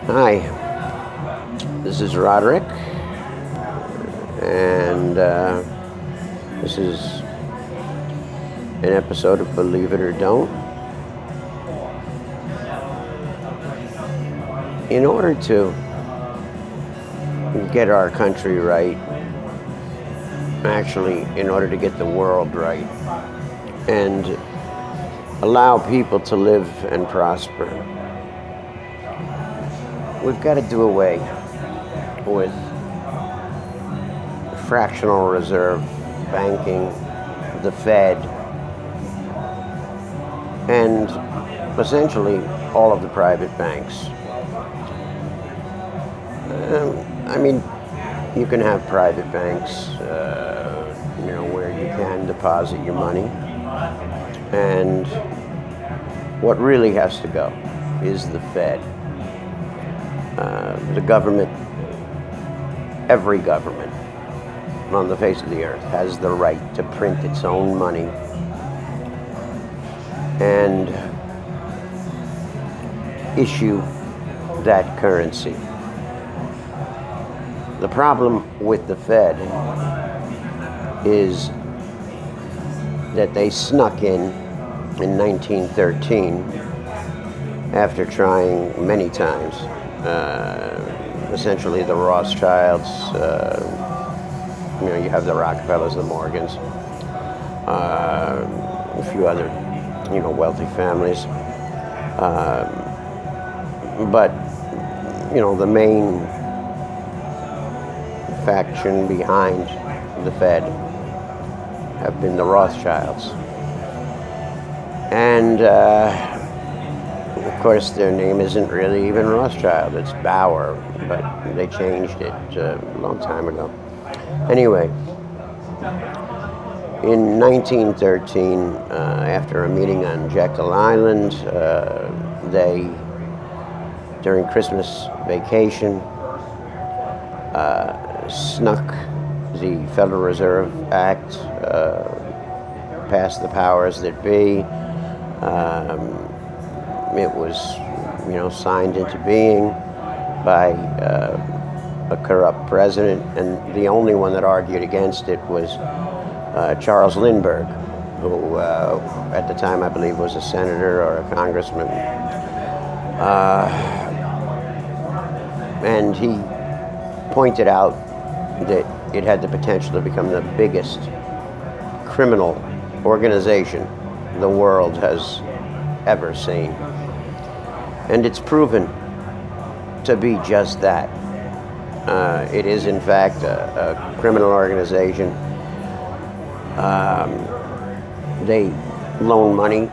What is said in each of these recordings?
Hi, this is Roderick, and this is an episode of Believe It or Don't. In order to get our country right, actually, in order to get the world right, and allow people to live and prosper, we've got to do away with fractional reserve banking, the Fed, and essentially all of the private banks. You can have private banks, where you can deposit your money. And what really has to go is the Fed. The government, every government on the face of the earth has the right to print its own money and issue that currency. The problem with the Fed is that they snuck in 1913 after trying many times. Essentially the Rothschilds, you have the Rockefellers, the Morgans, a few other, wealthy families. But the main faction behind the Fed have been the Rothschilds. And of course their name isn't really even Rothschild, it's Bauer, but they changed it a long time ago. Anyway, in 1913, after a meeting on Jekyll Island, they, during Christmas vacation, snuck the Federal Reserve Act, passed the powers that be. It was, signed into being by a corrupt president, and the only one that argued against it was Charles Lindbergh, who at the time I believe was a senator or a congressman. And he pointed out that it had the potential to become the biggest criminal organization the world has ever seen. And it's proven to be just that. It is, in fact, a criminal organization. They loan money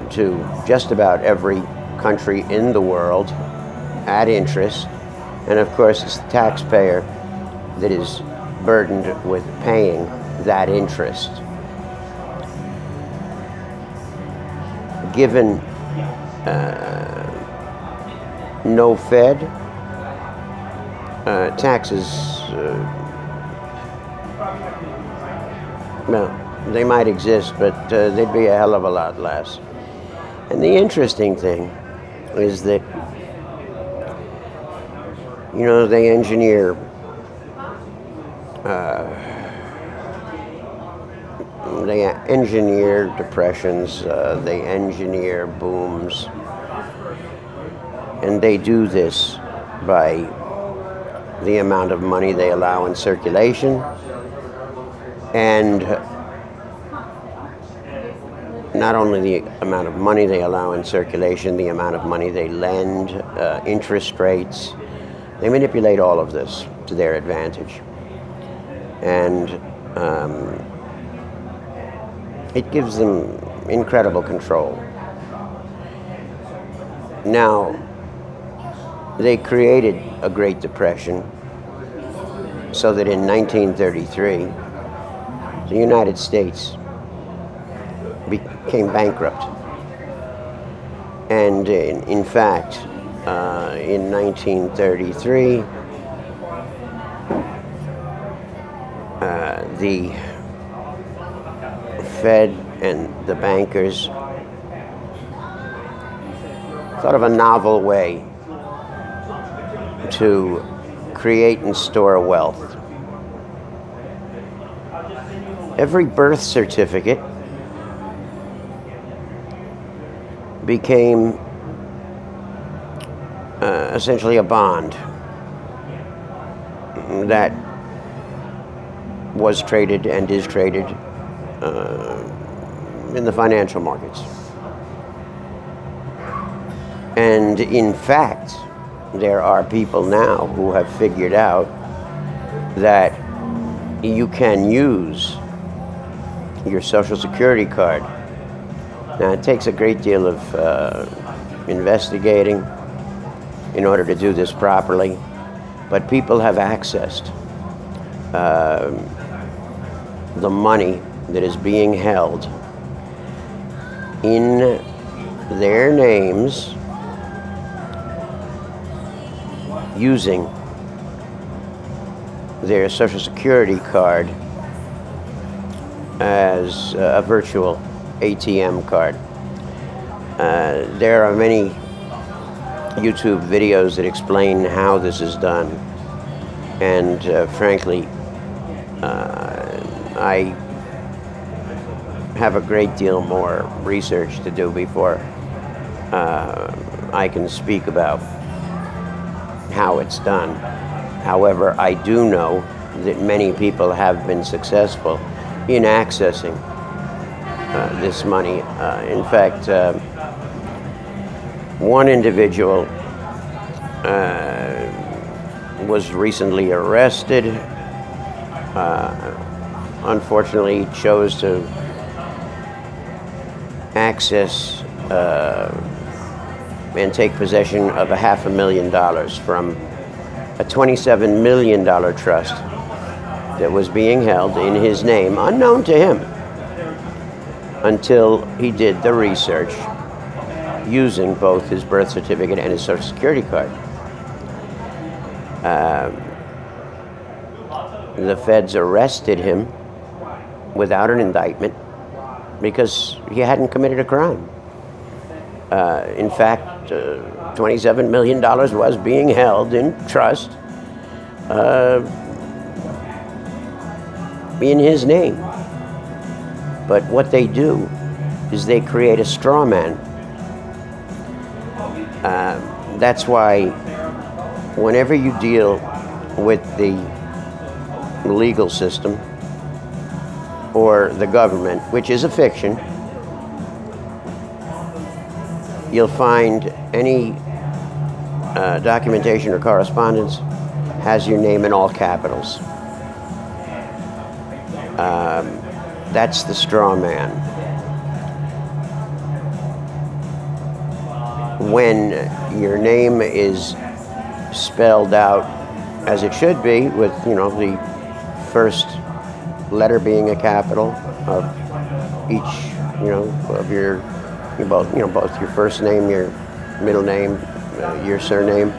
to just about every country in the world at interest. And of course, it's the taxpayer that is burdened with paying that interest. Given no Fed, taxes, they might exist, but they'd be a hell of a lot less. And the interesting thing is that, they engineer depressions, they engineer booms, and they do this by the amount of money they allow in circulation, and not only the amount of money they allow in circulation, the amount of money they lend, interest rates. They manipulate all of this to their advantage. And it gives them incredible control. Now, they created a Great Depression so that in 1933, the United States became bankrupt. And in fact, in 1933, the Fed and the bankers thought of a novel way to create and store wealth. Every birth certificate became essentially a bond that was traded and is traded in the financial markets. And in fact, there are people now who have figured out that you can use your Social Security card. Now, it takes a great deal of investigating in order to do this properly, but people have accessed the money that is being held in their names using their Social Security card as a virtual ATM card. There are many YouTube videos that explain how this is done, and frankly, I have a great deal more research to do before I can speak about how it's done. However, I do know that many people have been successful in accessing this money. In fact, one individual was recently arrested. Unfortunately, chose to access and take possession of $500,000 from a $27 million trust that was being held in his name, unknown to him, until he did the research using both his birth certificate and his Social Security card. The feds arrested him without an indictment because he hadn't committed a crime. In fact, $27 million was being held in trust in his name. But what they do is they create a straw man. That's why whenever you deal with the legal system or the government, which is a fiction, you'll find any documentation or correspondence has your name in all capitals. That's the straw man. When your name is spelled out as it should be, with the first letter being a capital of each of your both your first name, your middle name, your surname.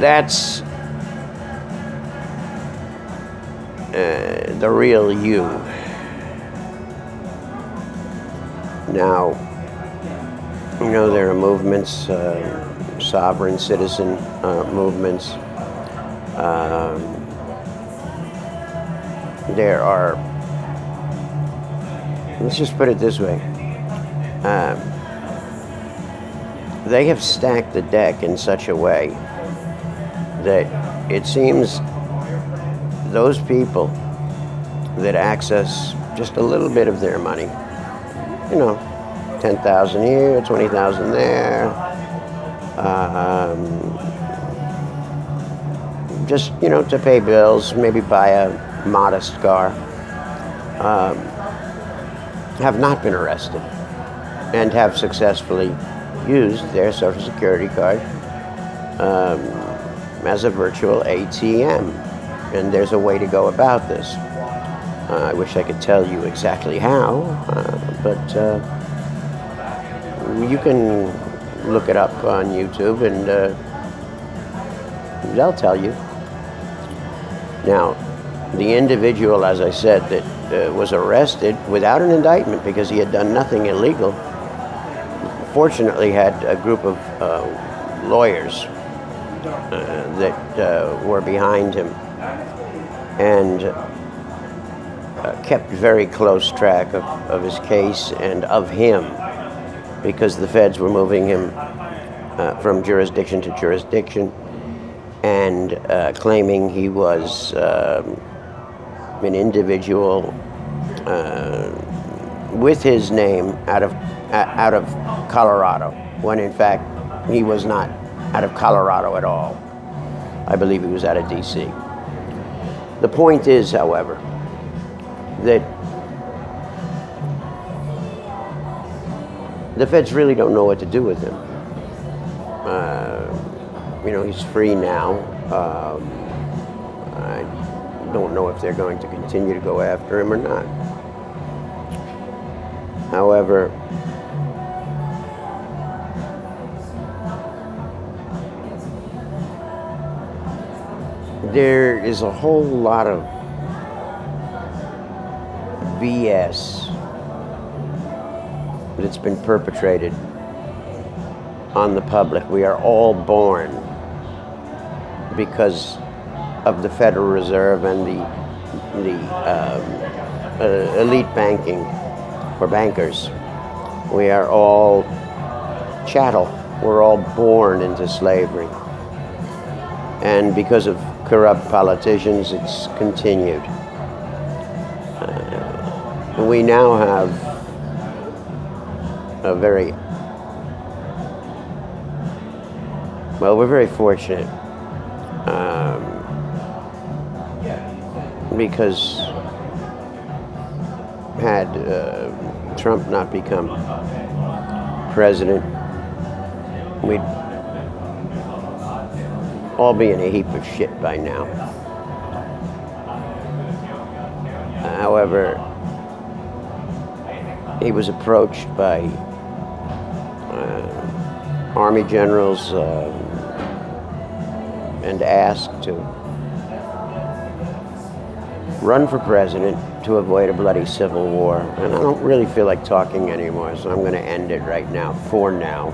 That's the real you. Now, there are movements, sovereign citizen movements. There are, let's just put it this way, they have stacked the deck in such a way that it seems those people that access just a little bit of their money, 10,000 here, 20,000 there, just to pay bills, maybe buy a modest car, have not been arrested and have successfully used their Social Security card as a virtual ATM. And there's a way to go about this. I wish I could tell you exactly how, but you can look it up on YouTube and they'll tell you. Now, the individual, as I said, that was arrested without an indictment because he had done nothing illegal, fortunately had a group of lawyers that were behind him, and kept very close track of his case and of him, because the feds were moving him from jurisdiction to jurisdiction, and claiming he was an individual with his name out of Colorado, when in fact he was not out of Colorado at all. I believe he was out of D.C. The point is, however, that the feds really don't know what to do with him. He's free now. I don't know if they're going to continue to go after him or not. However, there is a whole lot of BS that's been perpetrated on the public. We are all born because of the Federal Reserve and the elite banking, or bankers. We are all chattel. We're all born into slavery. And because of corrupt politicians, it's continued. We now have we're very fortunate, because had Trump not become president, we'd all be in a heap of shit by now. However, he was approached by Army generals and asked to run for president to avoid a bloody civil war. And I don't really feel like talking anymore, so I'm going to end it right now, for now.